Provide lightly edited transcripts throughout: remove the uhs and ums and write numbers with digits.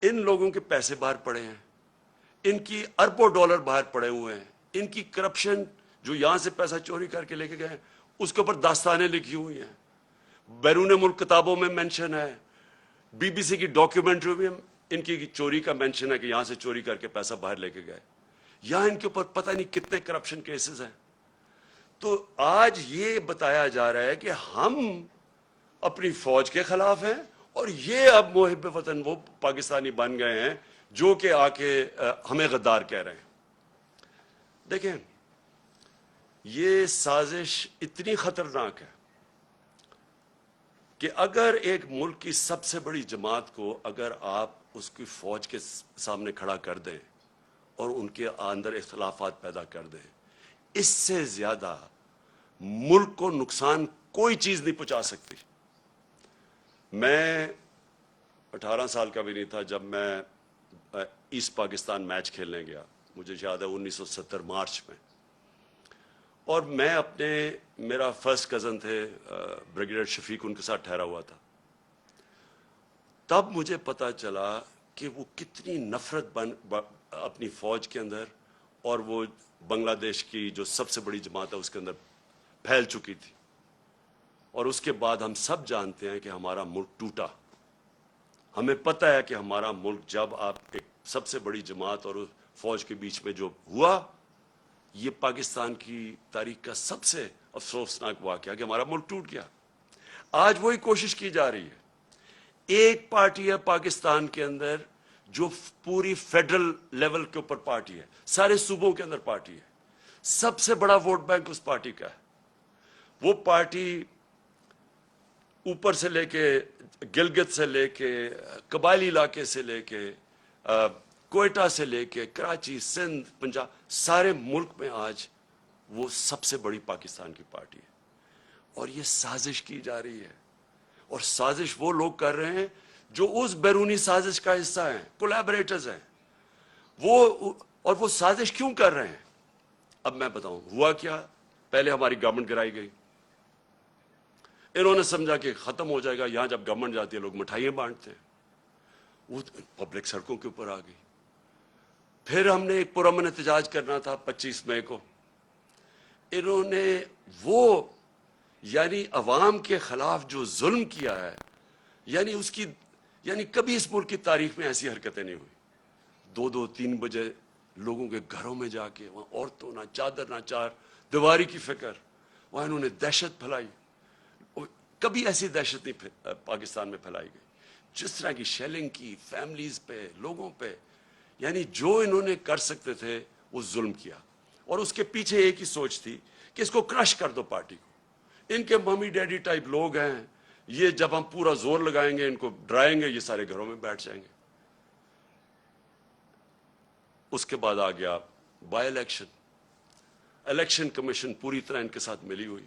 ان لوگوں کے پیسے باہر پڑے ہیں، ان کی اربوں ڈالر باہر پڑے ہوئے ہیں، ان کی کرپشن جو یہاں سے پیسہ چوری کر کے لے کے گئے اس کے اوپر داستانیں لکھی ہوئی ہیں، بیرون ملک کتابوں میں مینشن ہے، بی بی سی کی ڈاکیومنٹری میں ان کی چوری کا مینشن ہے کہ یہاں سے چوری کر کے پیسہ باہر لے کے گئے، یہاں ان کے اوپر پتہ نہیں کتنے کرپشن کیسز ہیں۔ تو آج یہ بتایا جا رہا ہے کہ ہم اپنی فوج کے خلاف ہیں اور یہ اب محب وطن وہ پاکستانی بن گئے ہیں جو کہ آ کے ہمیں غدار کہہ رہے ہیں۔ دیکھیں، یہ سازش اتنی خطرناک ہے کہ اگر ایک ملک کی سب سے بڑی جماعت کو اگر آپ اس کی فوج کے سامنے کھڑا کر دیں اور ان کے اندر اختلافات پیدا کر دیں، اس سے زیادہ ملک کو نقصان کوئی چیز نہیں پہنچا سکتی۔ میں 18 سال کا بھی نہیں تھا جب میں ایسٹ پاکستان میچ کھیلنے گیا، مجھے یاد ہے 1970 مارچ میں، اور میں میرا فرسٹ کزن تھے بریگیڈیئر شفیق، ان کے ساتھ ٹھہرا ہوا تھا۔ تب مجھے پتا چلا کہ وہ کتنی نفرت اپنی فوج کے اندر اور وہ بنگلہ دیش کی جو سب سے بڑی جماعت ہے اس کے اندر پھیل چکی تھی، اور اس کے بعد ہم سب جانتے ہیں کہ ہمارا ملک ٹوٹا۔ ہمیں پتہ ہے کہ ہمارا ملک جب آپ ایک سب سے بڑی جماعت اور فوج کے بیچ میں جو ہوا، یہ پاکستان کی تاریخ کا سب سے افسوسناک واقعہ کہ ہمارا ملک ٹوٹ گیا۔ آج وہی کوشش کی جا رہی ہے۔ ایک پارٹی ہے پاکستان کے اندر جو پوری فیڈرل لیول کے اوپر پارٹی ہے، سارے صوبوں کے اندر پارٹی ہے، سب سے بڑا ووٹ بینک اس پارٹی کا ہے۔ وہ پارٹی اوپر سے لے کے گلگت سے لے کے قبائلی علاقے سے لے کے کوئٹہ سے لے کے کراچی، سندھ، پنجاب، سارے ملک میں آج وہ سب سے بڑی پاکستان کی پارٹی ہے، اور یہ سازش کی جا رہی ہے، اور سازش وہ لوگ کر رہے ہیں جو اس بیرونی سازش کا حصہ ہیں، کولیبریٹرز ہیں اور وہ سازش کیوں کر رہے ہیں؟ اب میں بتاؤں ہوا کیا۔ پہلے ہماری گورنمنٹ گرائی گئی، انہوں نے سمجھا کہ ختم ہو جائے گا، یہاں جب گورنمنٹ جاتی ہے لوگ مٹھائیاں بانٹتے ہیں، وہ پبلک سڑکوں کے اوپر آ گئی۔ پھر ہم نے ایک پرامن احتجاج کرنا تھا 25 مئی کو، انہوں نے وہ یعنی عوام کے خلاف جو ظلم کیا ہے، یعنی کبھی اس ملک کی تاریخ میں ایسی حرکتیں نہیں ہوئی۔ 2-2 3 بجے لوگوں کے گھروں میں جا کے وہاں عورتوں نہ چادر نہ چار دیواری کی فکر، وہاں انہوں نے دہشت پھیلائی۔ کبھی ایسی دہشت نہیں پاکستان میں پھیلائی گئی جس طرح کی شیلنگ کی فیملیز پہ، لوگوں پہ، یعنی جو انہوں نے کر سکتے تھے وہ ظلم کیا، اور اس کے پیچھے ایک ہی سوچ تھی کہ اس کو کرش کر دو پارٹی کو۔ ان کے ممی ڈیڈی ٹائپ لوگ ہیں، یہ جب ہم پورا زور لگائیں گے، ان کو ڈرائیں گے، یہ سارے گھروں میں بیٹھ جائیں گے۔ اس کے بعد آ گیا بائی الیکشن کمیشن پوری طرح ان کے ساتھ ملی ہوئی،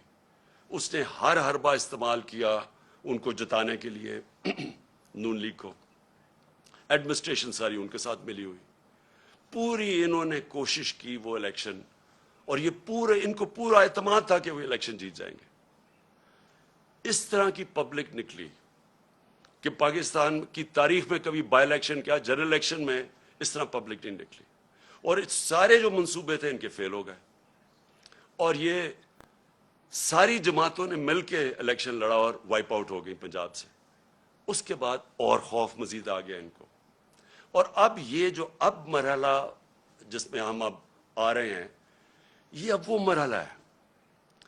اس نے ہر حربہ استعمال کیا ان کو جتانے کے لیے نون لیگ کو، ایڈمنسٹریشن ساری ان کے ساتھ ملی ہوئی، پوری انہوں نے کوشش کی وہ الیکشن، اور ان کو پورا اعتماد تھا کہ وہ الیکشن جیت جائیں گے۔ اس طرح کی پبلک نکلی کہ پاکستان کی تاریخ میں کبھی بائی الیکشن کیا، جنرل الیکشن میں اس طرح پبلک نہیں نکلی، اور سارے جو منصوبے تھے ان کے فیل ہو گئے، اور یہ ساری جماعتوں نے مل کے الیکشن لڑا اور وائپ آؤٹ ہو گئی پنجاب سے۔ اس کے بعد اور خوف مزید آ گیا ان کو، اور اب یہ جو مرحلہ جس میں ہم اب آ رہے ہیں، یہ اب وہ مرحلہ ہے۔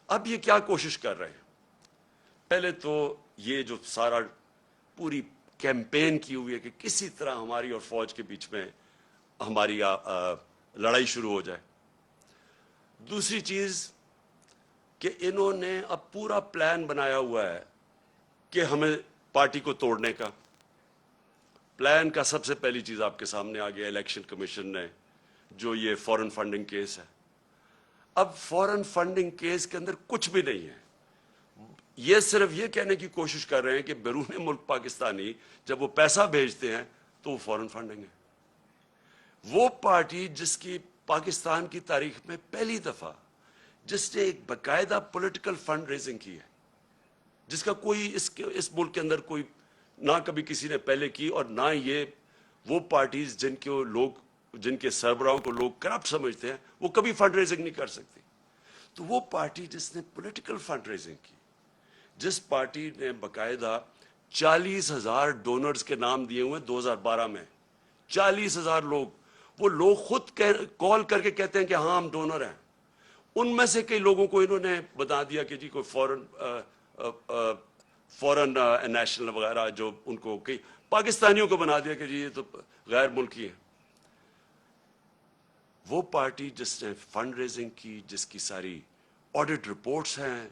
اب یہ کیا کوشش کر رہے ہیں؟ پہلے تو یہ جو سارا پوری کیمپین کی ہوئی ہے کہ کسی طرح ہماری اور فوج کے بیچ میں ہماری لڑائی شروع ہو جائے۔ دوسری چیز کہ انہوں نے اب پورا پلان بنایا ہوا ہے کہ ہمیں پارٹی کو توڑنے کا پلان کا سب سے پہلی چیز آپ کے سامنے آ گیا الیکشن کمیشن نے، جو یہ فورن فنڈنگ کیس ہے۔ اب فورن فنڈنگ کیس کے اندر کچھ بھی نہیں ہے، یہ صرف یہ کہنے کی کوشش کر رہے ہیں کہ بیرون ملک پاکستانی جب وہ پیسہ بھیجتے ہیں تو وہ فورن فنڈنگ ہے۔ وہ پارٹی جس کی پاکستان کی تاریخ میں پہلی دفعہ جس نے ایک باقاعدہ پولیٹیکل فنڈ ریزنگ کی ہے، جس کا کوئی اس ملک کے اندر کوئی نہ کبھی کسی نے پہلے کی اور نہ یہ وہ پارٹیز جن کے سربراہوں کو لوگ کرپٹ سمجھتے ہیں وہ کبھی فنڈ ریزنگ نہیں کر سکتی. تو وہ پارٹی جس نے پولیٹیکل فنڈ ریزنگ کی، جس پارٹی نے باقاعدہ 40,000 ڈونرز کے نام دیے ہوئے 2012 میں، 40,000 لوگ، وہ لوگ خود کال کر کے کہتے ہیں کہ ہاں ہم ڈونر ہیں. ان میں سے کئی لوگوں کو انہوں نے بتا دیا کہ جی کوئی فورن نیشنل وغیرہ، جو ان کو کئی پاکستانیوں کو بنا دیا کہ جی یہ تو غیر ملکی ہیں. وہ پارٹی جس نے فنڈ ریزنگ کی، جس کی ساری آڈٹ رپورٹس ہیں،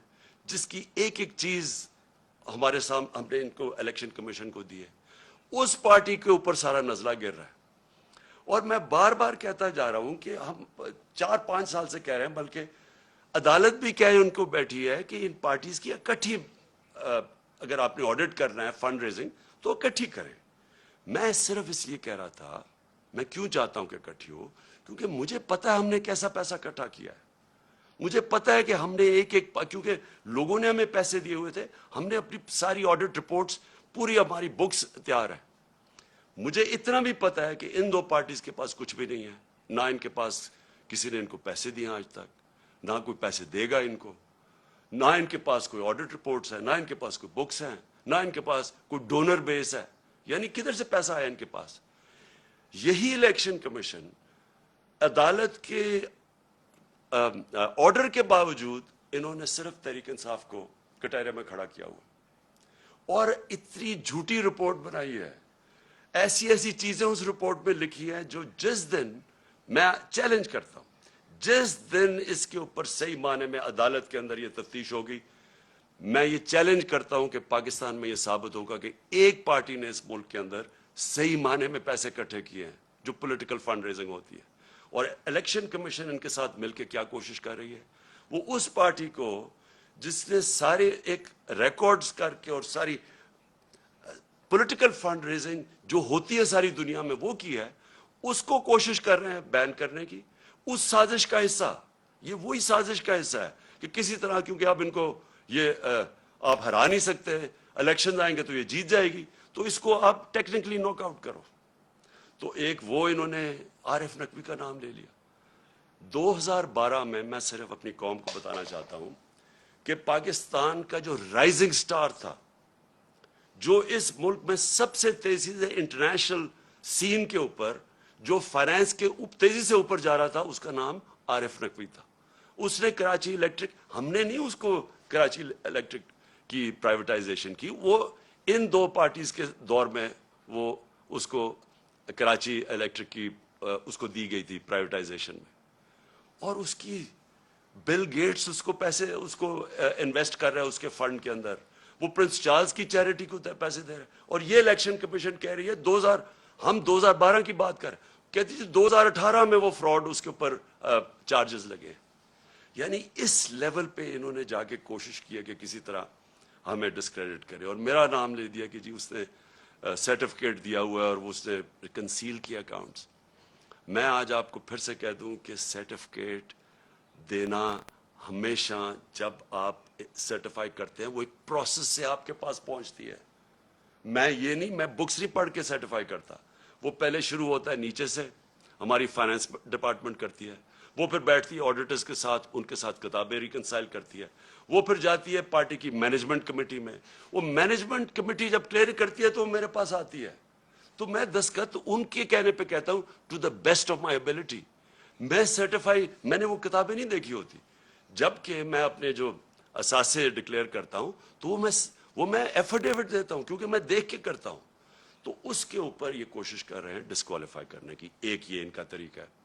جس کی ایک ایک چیز ہمارے سامنے ہم نے ان کو الیکشن کمیشن کو دی ہے، اس پارٹی کے اوپر سارا نزلہ گر رہا ہے. اور میں بار بار کہتا جا رہا ہوں کہ ہم 4-5 سال سے کہہ رہے ہیں، بلکہ عدالت بھی کہے ان کو بیٹھی ہے کہ ان پارٹیز کی اکٹھی، اگر آپ نے آڈٹ کرنا ہے فنڈ ریزنگ تو اکٹھی کریں. میں صرف اس لیے کہہ رہا تھا، میں کیوں چاہتا ہوں کہ اکٹھی ہو، کیونکہ مجھے پتا ہے ہم نے کیسا پیسہ اکٹھا کیا ہے. مجھے پتا ہے کہ ہم نے کیونکہ لوگوں نے ہمیں پیسے دیے ہوئے تھے، ہم نے اپنی ساری آڈٹ رپورٹس، پوری ہماری بکس تیار ہے. مجھے اتنا بھی پتا ہے کہ ان دو پارٹیز کے پاس کچھ بھی نہیں ہے، نہ ان کے پاس کسی نے ان کو پیسے دیے آج تک، نہ کوئی پیسے دے گا ان کو، نہ ان کے پاس کوئی آڈٹ رپورٹس ہے، نہ ان کے پاس کوئی بکس ہیں، نہ ان کے پاس کوئی ڈونر بیس ہے. یعنی کدھر سے پیسہ آیا ان کے پاس؟ یہی الیکشن کمیشن عدالت کے آرڈر کے باوجود انہوں نے صرف تحریک انصاف کو کٹہرے میں کھڑا کیا ہوا، اور اتنی جھوٹی رپورٹ بنائی ہے، ایسی ایسی چیزیں اس رپورٹ میں لکھی ہیں جو جس دن میں چیلنج کرتا ہوں، جس دن اس کے اوپر صحیح معنی میں عدالت کے اندر یہ تفتیش ہوگی، میں یہ چیلنج کرتا ہوں کہ پاکستان میں یہ ثابت ہوگا کہ ایک پارٹی نے اس ملک کے اندر صحیح معنی میں پیسے اکٹھے کیے ہیں جو پولیٹیکل فنڈ ریزنگ ہوتی ہے. اور الیکشن کمیشن ان کے ساتھ مل کے کیا کوشش کر رہی ہے، وہ اس پارٹی کو جس نے سارے ایک ریکارڈز کر کے اور ساری پولیٹیکل فنڈ ریزنگ جو ہوتی ہے ساری دنیا میں وہ کی ہے، اس کو کوشش کر رہے ہیں بین کرنے کی. اس سازش کا حصہ، یہ وہی سازش کا حصہ ہے کہ کسی طرح، کیونکہ اب ان کو یہ آپ ہرا نہیں سکتے، الیکشن آئیں گے تو یہ جیت جائے گی، تو اس کو آپ ٹیکنیکلی ناک آؤٹ کرو. تو ایک وہ انہوں نے عارف نقوی کا نام لے لیا. 2012 میں صرف اپنی قوم کو بتانا چاہتا ہوں کہ پاکستان کا جو رائزنگ سٹار تھا، جو اس ملک میں سب سے تیزی سے انٹرنیشنل سین کے اوپر، جو فائنانس کے تیزی سے اوپر جا رہا تھا، اس کا نام عارف نقوی تھا. اس نے کراچی الیکٹرک، ہم نے نہیں اس کو کراچی الیکٹرک کی پرائیویٹائزیشن کی، وہ ان دو پارٹیز کے دور میں وہ اس کو کراچی الیکٹرک کی اس کو دی گئی تھی پرائیویٹائزیشن میں. اور اس کی بل گیٹس اس کو پیسے، اس کو انویسٹ کر رہا ہے اس کے فنڈ کے اندر، وہ پرنس چارلز کی چیریٹی کو پیسے دے رہے ہیں. اور یہ الیکشن کمیشن کہہ رہی ہے ہم 2012 کی بات کر، کہتی تھی 2018 میں وہ فراڈ اس کے اوپر چارجز لگے. یعنی اس لیول پہ انہوں نے جا کے کوشش کی ہے کہ کسی طرح ہمیں ڈسکریڈٹ کرے، اور میرا نام لے دیا کہ جی اس نے سرٹیفکیٹ دیا ہوا ہے اور اس نے کنسیل کیا اکاؤنٹس. میں آج آپ کو پھر سے کہہ دوں کہ سرٹیفکیٹ دینا ہمیشہ، جب آپ سرٹیفائی کرتے ہیں، وہ ایک پروسیس سے آپ کے پاس پہنچتی ہے. میں بکس نہیں پڑھ کے سرٹیفائی کرتا، وہ پہلے شروع ہوتا ہے نیچے سے، ہماری فائنانس ڈپارٹمنٹ کرتی ہے، وہ پھر بیٹھتی ہے آڈیٹرز کے ساتھ، ان کے ساتھ کتابیں ریکنسائل کرتی ہے، وہ پھر جاتی ہے پارٹی کی مینجمنٹ کمیٹی میں، وہ مینجمنٹ کمیٹی جب کلیئر کرتی ہے تو وہ میرے پاس آتی ہے، تو میں دستخط ان کے کہنے پہ کہتا ہوں to the best of my ability. میں سرٹیفائی، میں نے وہ کتابیں نہیں دیکھی ہوتی، جبکہ میں اپنے جو اثاثے ڈکلیئر کرتا ہوں تو وہ میں ایفیڈیوٹ دیتا ہوں، کیونکہ میں دیکھ کے کرتا ہوں. تو اس کے اوپر یہ کوشش کر رہے ہیں ڈسکوالیفائی کرنے کی. ایک یہ ان کا طریقہ ہے.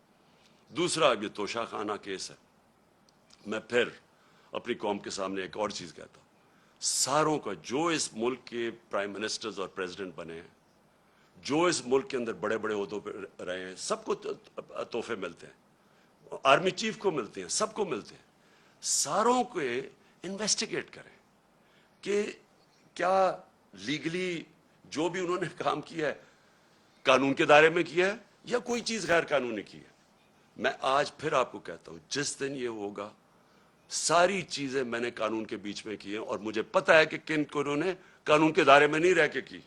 دوسرا یہ توشہ خانہ کیس ہے. میں پھر اپنی قوم کے سامنے ایک اور چیز کہتا ہوں، ساروں کا جو اس ملک کے پرائم منسٹرز اور پریزیڈنٹ بنے ہیں، جو اس ملک کے اندر بڑے بڑے عہدوں پہ رہے ہیں، سب کو تحفے ملتے ہیں، آرمی چیف کو ملتے ہیں، سب کو ملتے ہیں. ساروں کو انویسٹیگیٹ کریں کہ کیا لیگلی جو بھی انہوں نے کام کیا ہے قانون کے دائرے میں کیا ہے یا کوئی چیز غیر قانونی کی ہے. میں آج پھر آپ کو کہتا ہوں، جس دن یہ ہوگا، ساری چیزیں میں نے قانون کے بیچ میں کی ہیں، اور مجھے پتا ہے کہ کن کو انہوں نے قانون کے دائرے میں نہیں رہ کے کی.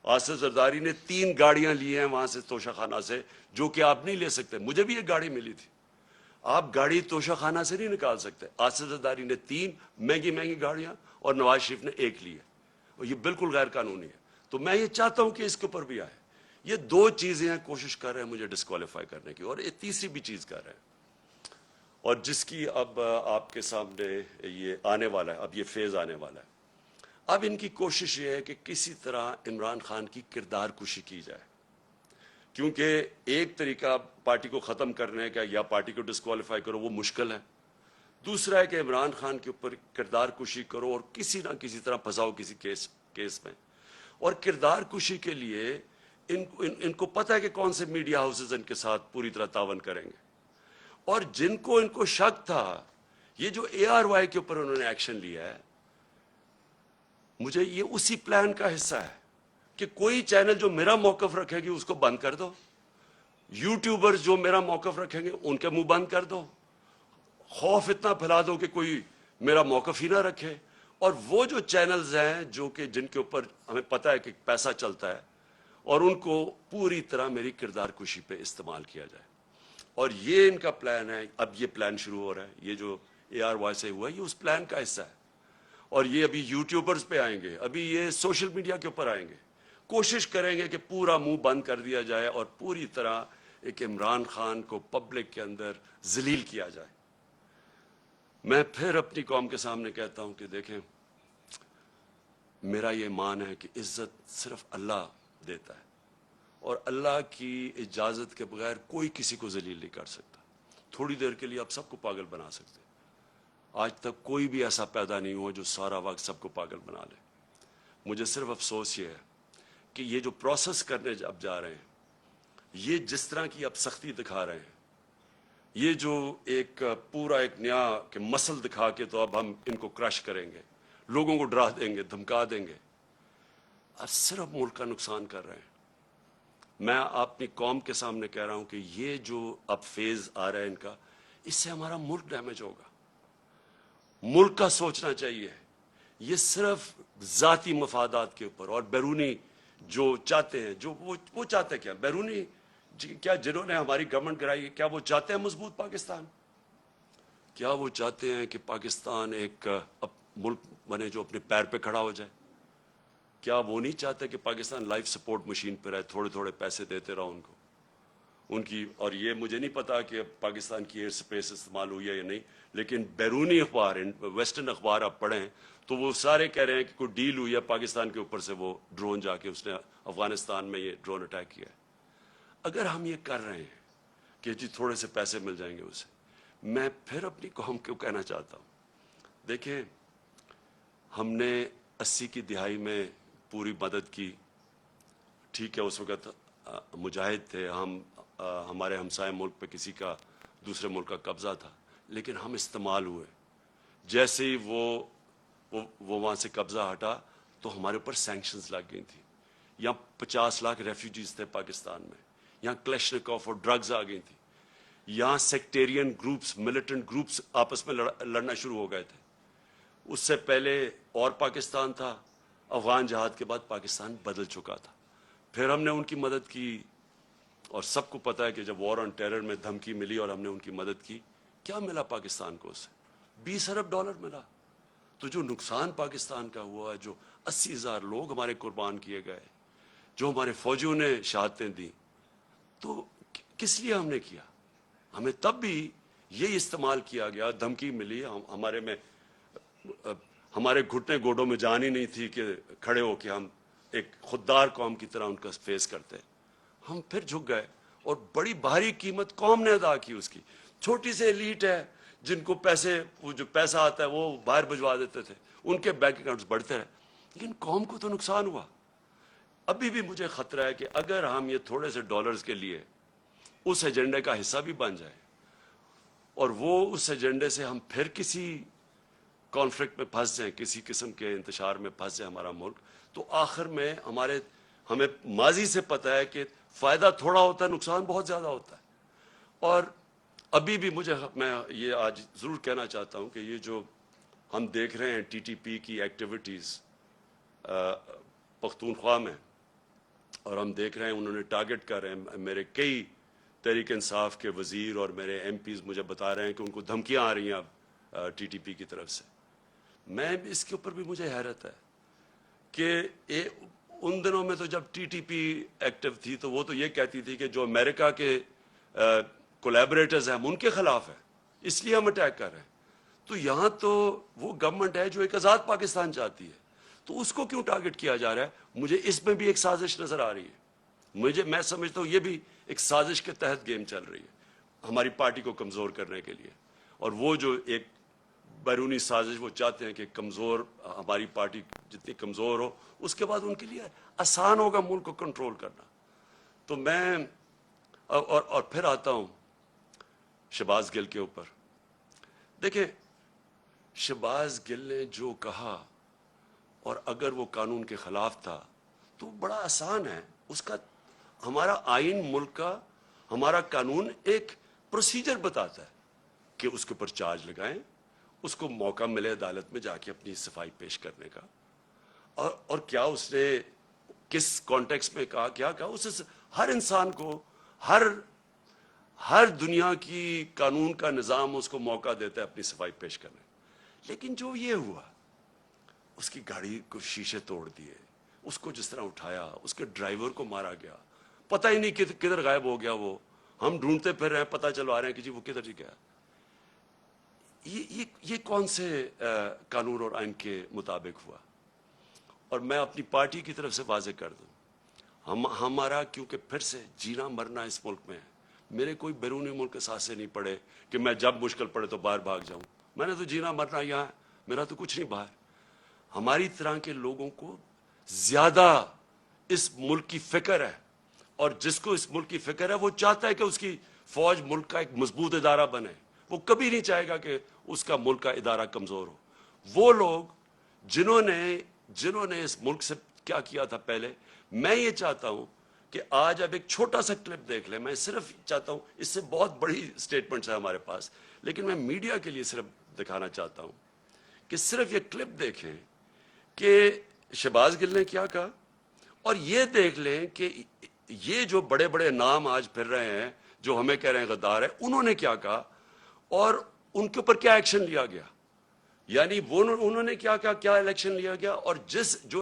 آصف زرداری نے 3 گاڑیاں لی ہیں وہاں سے توشہ خانہ سے، جو کہ آپ نہیں لے سکتے. مجھے بھی ایک گاڑی ملی تھی. آپ گاڑی توشہ خانہ سے نہیں نکال سکتے. آصف زرداری نے 3 مہنگی گاڑیاں اور نواز شریف نے 1 لی ہے، اور یہ بالکل غیر قانونی ہے. تو میں یہ چاہتا ہوں کہ اس کے اوپر بھی آئے. یہ 2 چیزیں کوشش کر رہے ہیں مجھے ڈسکوالیفائی کرنے کی، اور ایک تیسری بھی چیز کر رہے ہیں، اور جس کی اب آپ کے سامنے یہ آنے والا ہے. اب یہ فیز آنے والا ہے. اب ان کی کوشش یہ ہے کہ کسی طرح عمران خان کی کردار کشی کی جائے، کیونکہ ایک طریقہ پارٹی کو ختم کرنے کا یا پارٹی کو ڈسکوالیفائی کرو وہ مشکل ہے. دوسرا ہے کہ عمران خان کے اوپر کردار کشی کرو اور کسی نہ کسی طرح پھنساؤ کسی کیس میں. اور کردار کشی کے لیے ان کو پتہ ہے کہ کون سے میڈیا ہاؤسز ان کے ساتھ پوری طرح تعاون کریں گے. اور جن کو شک تھا، یہ جو ARY کے اوپر انہوں نے ایکشن لیا ہے، مجھے یہ اسی پلان کا حصہ ہے کہ کوئی چینل جو میرا موقف رکھے گی اس کو بند کر دو، یوٹیوبر جو میرا موقف رکھیں گے ان کے منہ بند کر دو، خوف اتنا پھیلا دو کہ کوئی میرا موقف ہی نہ رکھے. اور وہ جو چینلز ہیں جو کہ جن کے اوپر ہمیں پتہ ہے کہ پیسہ چلتا ہے، اور ان کو پوری طرح میری کردار کشی پہ استعمال کیا جائے. اور یہ ان کا پلان ہے. اب یہ پلان شروع ہو رہا ہے. یہ جو ARY سے ہوا ہے یہ اس پلان کا حصہ ہے. اور یہ ابھی یوٹیوبرز پہ آئیں گے، ابھی یہ سوشل میڈیا کے اوپر آئیں گے، کوشش کریں گے کہ پورا منہ بند کر دیا جائے اور پوری طرح ایک عمران خان کو پبلک کے اندر ذلیل کیا جائے. میں پھر اپنی قوم کے سامنے کہتا ہوں کہ دیکھیں، میرا یہ ایمان ہے کہ عزت صرف اللہ دیتا ہے، اور اللہ کی اجازت کے بغیر کوئی کسی کو ذلیل نہیں کر سکتا. تھوڑی دیر کے لیے آپ سب کو پاگل بنا سکتے. آج تک کوئی بھی ایسا پیدا نہیں ہوا جو سارا وقت سب کو پاگل بنا لے. مجھے صرف افسوس یہ ہے کہ یہ جو پروسیس کرنے اب جا رہے ہیں، یہ جس طرح کی اب سختی دکھا رہے ہیں، یہ جو ایک پورا ایک نیا کہ مسل دکھا کے تو اب ہم ان کو کرش کریں گے، لوگوں کو ڈرا دیں گے، دھمکا دیں گے، اب صرف ملک کا نقصان کر رہے ہیں. میں اپنی قوم کے سامنے کہہ رہا ہوں کہ یہ جو اب فیز آ رہا ہے ان کا، اس سے ہمارا ملک ڈیمیج ہوگا. ملک کا سوچنا چاہیے. یہ صرف ذاتی مفادات کے اوپر اور بیرونی جو چاہتے ہیں، جو وہ چاہتے ہیں کیا بیرونی کیا جنہوں نے ہماری گورنمنٹ کرائی، کیا وہ چاہتے ہیں مضبوط پاکستان؟ کیا وہ چاہتے ہیں کہ پاکستان ایک ملک بنے جو اپنے پیر پہ کھڑا ہو جائے؟ کیا وہ نہیں چاہتے کہ پاکستان لائف سپورٹ مشین پہ رہے، تھوڑے تھوڑے پیسے دیتے رہو ان کی؟ اور یہ مجھے نہیں پتا کہ پاکستان کی ایئر سپیس استعمال ہوئی ہے یا نہیں، لیکن بیرونی اخبار، ویسٹرن اخبار آپ پڑھیں تو وہ سارے کہہ رہے ہیں کہ کوئی ڈیل ہوئی ہے پاکستان کے اوپر سے، وہ ڈرون جا کے اس نے افغانستان میں یہ ڈرون اٹیک کیا ہے. اگر ہم یہ کر رہے ہیں کہ جی تھوڑے سے پیسے مل جائیں گے اسے، میں پھر اپنی قوم کو کہنا چاہتا ہوں، دیکھیں ہم نے 80 کی دہائی میں پوری مدد کی، ٹھیک ہے اس وقت مجاہد تھے ہم، ہمارے ہمسائے ملک پہ کسی کا دوسرے ملک کا قبضہ تھا، لیکن ہم استعمال ہوئے. جیسے ہی وہ وہاں سے قبضہ ہٹا تو ہمارے اوپر سینکشنز لگ گئی تھیں. یہاں 50 لاکھ ریفیوجیز تھے پاکستان میں، یہاں کلیشنکوف اور ڈرگز آ گئی تھیں، یہاں سیکٹیرین گروپس، ملیٹنٹ گروپس آپس میں لڑنا شروع ہو گئے تھے. اس سے پہلے اور پاکستان تھا، افغان جہاد کے بعد پاکستان بدل چکا تھا. پھر ہم نے ان کی مدد کی، اور سب کو پتا ہے کہ جب وار آن ٹیرر میں دھمکی ملی اور ہم نے ان کی مدد کی، کیا ملا پاکستان کو؟ اس سے $20 ارب ملا. تو جو نقصان پاکستان کا ہوا، جو 80,000 لوگ ہمارے قربان کیے گئے، جو ہمارے فوجیوں نے شہادتیں دی، تو کس لیے ہم نے کیا؟ ہمیں تب بھی یہی استعمال کیا گیا، دھمکی ملی، ہمارے گھٹنے گوڈوں میں جان ہی نہیں تھی کہ کھڑے ہو کے ہم ایک خوددار قوم کی طرح ان کا فیس کرتے. ہم پھر جھک گئے اور بڑی بھاری قیمت قوم نے ادا کی اس کی. چھوٹی سے ایلیٹ ہے جن کو وہ جو پیسہ آتا ہے وہ باہر بھجوا دیتے تھے، ان کے بینک اکاؤنٹس بڑھتے رہے، لیکن قوم کو تو نقصان ہوا. ابھی بھی مجھے خطرہ ہے کہ اگر ہم یہ تھوڑے سے ڈالرز کے لیے اس ایجنڈے کا حصہ بھی بن جائے اور وہ اس ایجنڈے سے ہم پھر کسی کانفلکٹ میں پھنس جائیں، کسی قسم کے انتشار میں پھنس جائے ہمارا ملک، تو آخر میں ہمیں ماضی سے پتہ ہے کہ فائدہ تھوڑا ہوتا ہے، نقصان بہت زیادہ ہوتا ہے. اور ابھی بھی میں یہ آج ضرور کہنا چاہتا ہوں کہ یہ جو ہم دیکھ رہے ہیں TTP کی ایکٹیویٹیز پختونخوا میں، اور ہم دیکھ رہے ہیں انہوں نے ٹارگٹ کر رہے ہیں میرے کئی تحریک انصاف کے وزیر اور میرے ایم پیز مجھے بتا رہے ہیں کہ ان کو دھمکیاں آ رہی ہیں اب ٹی ٹی پی کی طرف سے. میں اس کے اوپر بھی مجھے حیرت ہے کہ ان دنوں میں تو جب ٹی ٹی پی ایکٹیو تھی تو وہ تو یہ کہتی تھی کہ جو امریکہ کے کولیبریٹرز ہیں ہم ان کے خلاف ہیں اس لیے ہم اٹیک کر رہے ہیں. تو یہاں تو وہ گورنمنٹ ہے جو ایک آزاد پاکستان چاہتی ہے, تو اس کو کیوں ٹارگٹ کیا جا رہا ہے؟ مجھے اس میں بھی ایک سازش نظر آ رہی ہے. میں سمجھتا ہوں یہ بھی ایک سازش کے تحت گیم چل رہی ہے ہماری پارٹی کو کمزور کرنے کے لیے. اور وہ جو ایک بیرونی سازش وہ چاہتے ہیں کہ کمزور ہماری پارٹی جتنی کمزور ہو اس کے بعد ان کے لیے آسان ہوگا ملک کو کنٹرول کرنا. تو میں اور پھر آتا ہوں شہباز گل کے اوپر. دیکھیں شہباز گل نے جو کہا اور اگر وہ قانون کے خلاف تھا تو بڑا آسان ہے. اس کا ہمارا آئین ملک کا ہمارا قانون ایک پروسیجر بتاتا ہے کہ اس کے اوپر چارج لگائیں, اس کو موقع ملے عدالت میں جا کے اپنی صفائی پیش کرنے کا. اور کیا اس نے کس کانٹیکس میں کہا, کیا کہا, اس ہر انسان کو ہر دنیا کی قانون کا نظام اس کو موقع دیتا ہے اپنی صفائی پیش کرنے. لیکن جو یہ ہوا اس کی گاڑی کو شیشے توڑ دیے, اس کو جس طرح اٹھایا, اس کے ڈرائیور کو مارا گیا, پتہ ہی نہیں کدھر غائب ہو گیا وہ, ہم ڈھونڈتے پھر رہے ہیں, پتہ چلوا رہے ہیں کہ جی وہ کدھر جی گیا. یہ کون سے قانون اور آئین کے مطابق ہوا؟ اور میں اپنی پارٹی کی طرف سے واضح کر دوں, ہمارا کیونکہ پھر سے جینا مرنا اس ملک میں ہے. میرے کوئی بیرونی ملک کے ساتھ سے نہیں پڑے کہ میں جب مشکل پڑے تو باہر بھاگ جاؤں. میں نے تو جینا مرنا یہاں ہے, میرا تو کچھ نہیں باہر. ہماری طرح کے لوگوں کو زیادہ اس ملک کی فکر ہے, اور جس کو اس ملک کی فکر ہے وہ چاہتا ہے کہ اس کی فوج ملک کا ایک مضبوط ادارہ بنے. وہ کبھی نہیں چاہے گا کہ اس کا ملک کا ادارہ کمزور ہو. وہ لوگ جنہوں نے اس ملک سے کیا کیا تھا پہلے, میں یہ چاہتا ہوں کہ آج اب ایک چھوٹا سا کلپ دیکھ لیں. میں صرف چاہتا ہوں, اس سے بہت بڑی سٹیٹمنٹس ہیں ہمارے پاس, لیکن میں میڈیا کے لیے صرف دکھانا چاہتا ہوں کہ صرف یہ کلپ دیکھیں کہ شہباز گل نے کیا کہا, اور یہ دیکھ لیں کہ یہ جو بڑے بڑے نام آج پھر رہے ہیں جو ہمیں کہہ رہے ہیں غدار ہے, انہوں نے کیا کہا اور ان کے اوپر کیا ایکشن لیا گیا. یعنی انہوں نے کیا الیکشن لیا گیا, اور جو